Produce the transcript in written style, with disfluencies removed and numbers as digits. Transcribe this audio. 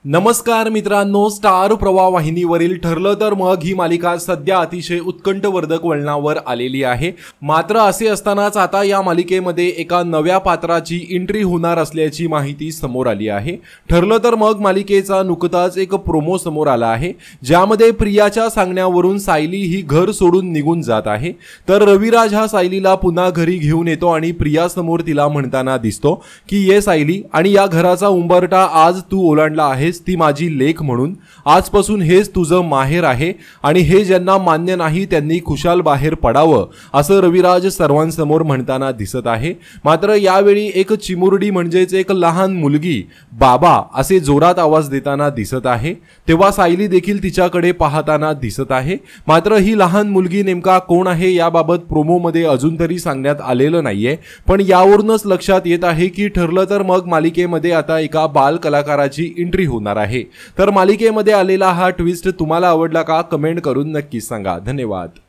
नमस्कार मित्रांनो, स्टार प्रवाह वाहिनीवरील ठरलं तर मग ही मालिका सध्या अतिशय उत्कंठवर्धक वळणावर आलेली आहे। मात्र असे असतानाच आता या मालिकेमध्ये एका नव्या पात्राची एंट्री होणार असल्याची माहिती समोर आली आहे। ठरलं तर मग मालिकेचा नुकताच एक प्रोमो समोर आला आहे, ज्यामध्ये प्रियाच्या सांगण्यावरून सायली ही घर सोडून निघून जात आहे। तर रविराज हा सायलीला पुन्हा घरी घेऊन येतो आणि प्रिया समोर तिला म्हणताना दिसतो की ये सायली, आणि या घराचा उंबरठा आज तू ओलांडला आहे, ती माझी लेक म्हणून। आजपासून हेच तुझं माहेर आहे आणि हे ज्यांना मान्य नाही त्यांनी खुशाल बाहेर पडावं, असं रविराज सर्वांसमोर म्हणताना दिसत आहे। मात्र यावेळी एक चिमुरडी म्हणजेच एक लहान मुलगी बाबा असे जोरात आवाज देताना दिसत आहे। तेव्हा सायली देखील तिच्याकडे पाहताना दिसत आहे। मात्र ही लहान मुलगी नेमका कोण आहे याबाबत प्रोमो मध्ये अजून तरी सांगण्यात आलेलं नाहीये, पण यावरूनच लक्षात येत आहे की ठरलं तर मग मालिकेमध्ये आता एका बाल कलाकाराची एंट्री होणार आहे। तर मालिकेमध्ये आलेला हा ट्विस्ट तुम्हाला आवडला का? कमेंट करून नक्की सांगा। धन्यवाद।